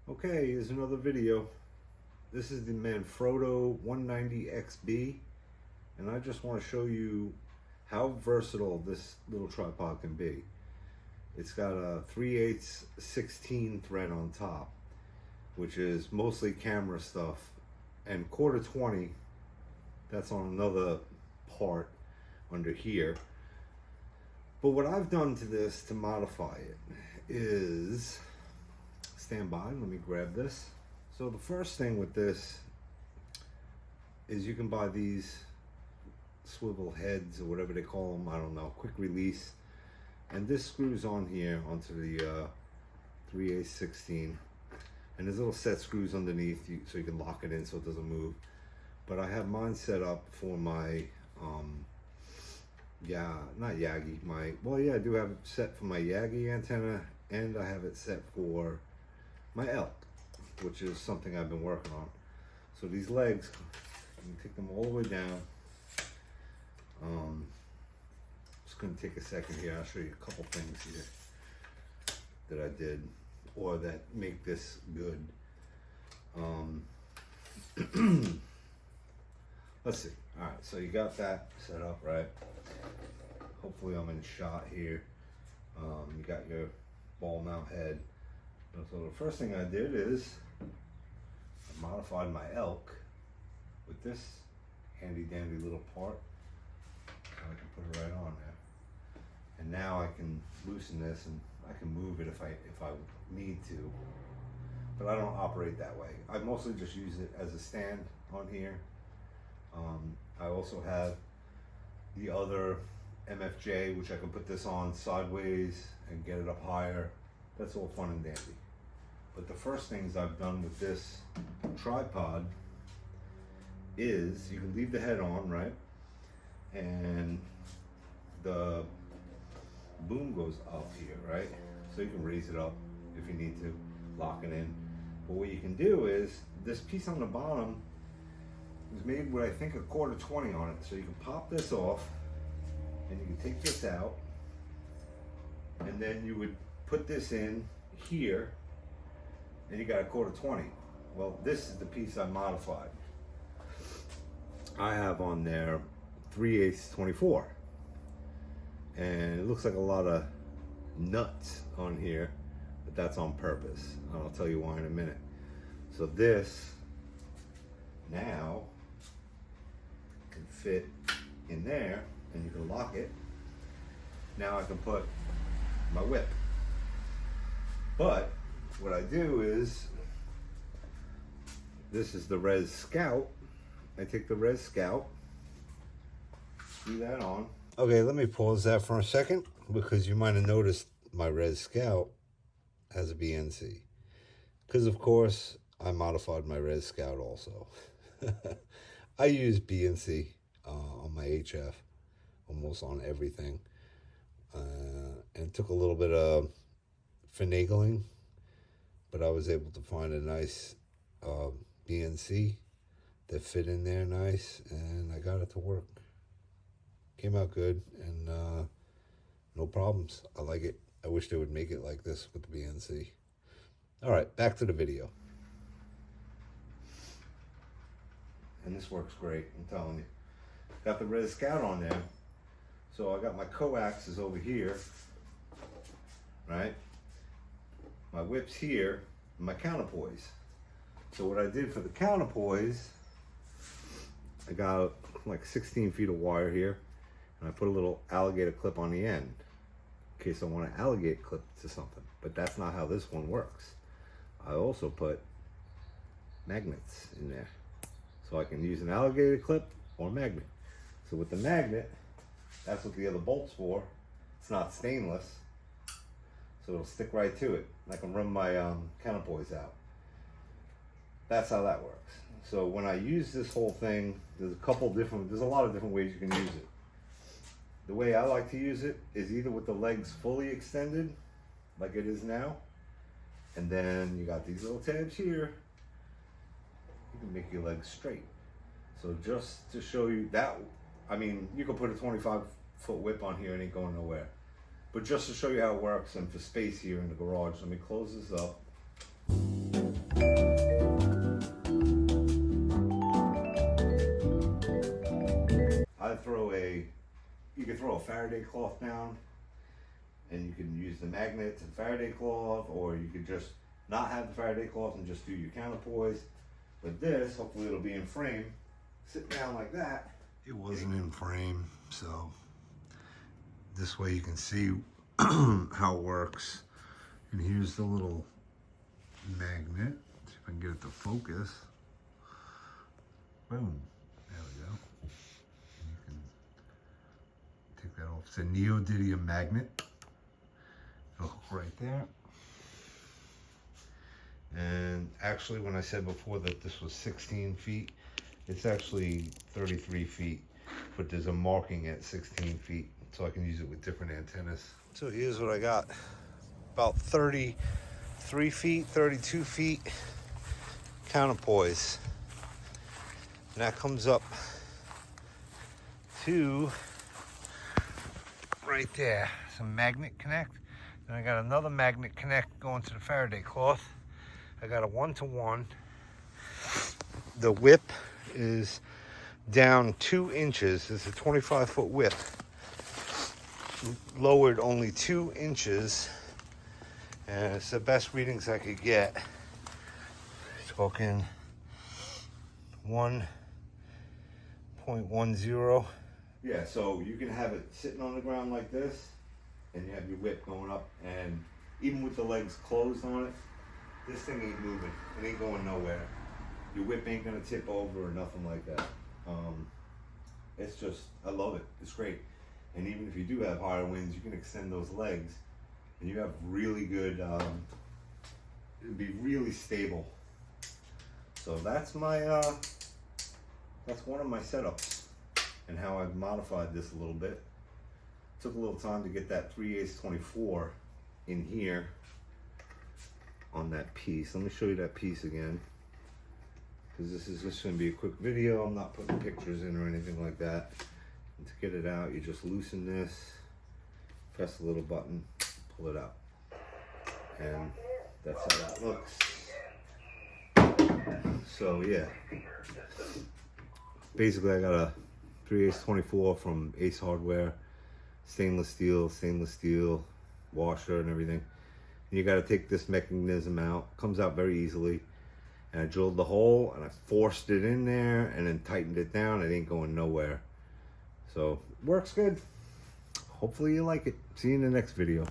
Okay, here's another video. This is the Manfrotto 190XB, and I just want to show you how versatile this little tripod can be. It's got a 3/8 16 thread on top, which is mostly camera stuff, and 1/4 20, that's on another part under here. But what I've done to this to modify it is, stand by, let me grab this. So the first thing with this is you can buy these swivel heads or whatever they call them, I don't know, quick release. And this screws on here onto the 3/8 16. And there's little set screws underneath so you can lock it in so it doesn't move. But I have mine set up for my, not Yagi, I do have it set for my Yagi antenna, and I have it set for my elk, which is something I've been working on. So these legs, you can take them all the way down. Just gonna take a second here. I'll show you a couple things here that I did or that make this good. Let's see. All right, so you got that set up, right? Hopefully I'm in shot here. You got your ball mount head. So the first thing I did is I modified my elk with this handy dandy little part. So I can put it right on there. And now I can loosen this and I can move it if I need to. But I don't operate that way. I mostly just use it as a stand on here. I also have the other MFJ, which I can put this on sideways and get it up higher. That's all fun and dandy. But the first things I've done with this tripod is you can leave the head on, right? And the boom goes up here, right? So you can raise it up if you need to, lock it in. But what you can do is this piece on the bottom is made with, I think, a 1/4 20 on it. So you can pop this off and you can take this out, and then you would put this in here and you got a 1/4 20. Well, this is the piece I modified. I have on there 3/8 24, and it looks like a lot of nuts on here, but that's on purpose. I'll tell you why in a minute. So this now can fit in there and you can lock it. Now I can put my whip. But what I do is, this is the Res Scout. I take the Res Scout, screw that on. Okay, let me pause that for a second because you might have noticed my Res Scout has a BNC. Because of course, I modified my Res Scout also. I use BNC on my HF, almost on everything. And it took a little bit of finagling, but I was able to find a nice BNC that fit in there nice, and I got it to work. Came out good, and no problems. I like it. I wish they would make it like this with the BNC. All right, back to the video. And this works great, I'm telling you. Got the Res Scout on there. So I got my coaxes over here, right? My whip's here, and my counterpoise. So what I did for the counterpoise, I got like 16 feet of wire here, and I put a little alligator clip on the end in case I want to alligator clip to something. But that's not how this one works. I also put magnets in there, so I can use an alligator clip or magnet. So with the magnet, that's what the other bolt's for. It's not stainless, so it'll stick right to it. I can run my counterpoise out. That's how that works. So when I use this whole thing, there's a lot of different ways you can use it. The way I like to use it is either with the legs fully extended, like it is now, and then you got these little tabs here. You can make your legs straight. So just to show you that, I mean, you can put a 25-foot whip on here and it ain't going nowhere. But just to show you how it works and for space here in the garage, let me close this up. you can throw a Faraday cloth down, and you can use the magnets and Faraday cloth, or you could just not have the Faraday cloth and just do your counterpoise. With this, hopefully it'll be in frame. Sit down like that. It wasn't in frame, so this way you can see how it works. And here's the little magnet. See if I can get it to focus. Boom. There we go. And you can take that off. It's a neodymium magnet. It'll hook right there. And actually, when I said before that this was 16 feet, it's actually 33 feet, but there's a marking at 16 feet, so I can use it with different antennas. So here's what I got. About 33 feet, 32 feet counterpoise. And that comes up to right there. It's a magnet connect. Then I got another magnet connect going to the Faraday cloth. I got a 1-to-1. The whip is down 2 inches. It's a 25-foot whip. Lowered only 2 inches. And it's the best readings I could get. Talking 1.10. Yeah, so you can have it sitting on the ground like this, and you have your whip going up, and even with the legs closed on it, this thing ain't moving. It ain't going nowhere. Your whip ain't gonna tip over or nothing like that. It's just, I love it. It's great. And even if you do have higher winds, you can extend those legs, and you have really good, it'd be really stable. So that's my, that's one of my setups and how I've modified this a little bit. Took a little time to get that 3/8 24 in here on that piece. Let me show you that piece again, because this is just going to be a quick video. I'm not putting pictures in or anything like that. And to get it out, you just loosen this, press the little button, pull it out, and that's how that looks. So yeah, basically I got a 3/8 24 from Ace Hardware, stainless steel washer and everything. And you got to take this mechanism out. Comes out very easily. And I drilled the hole and I forced it in there and then tightened it down. It ain't going nowhere. So works good. Hopefully you like it. See you in the next video.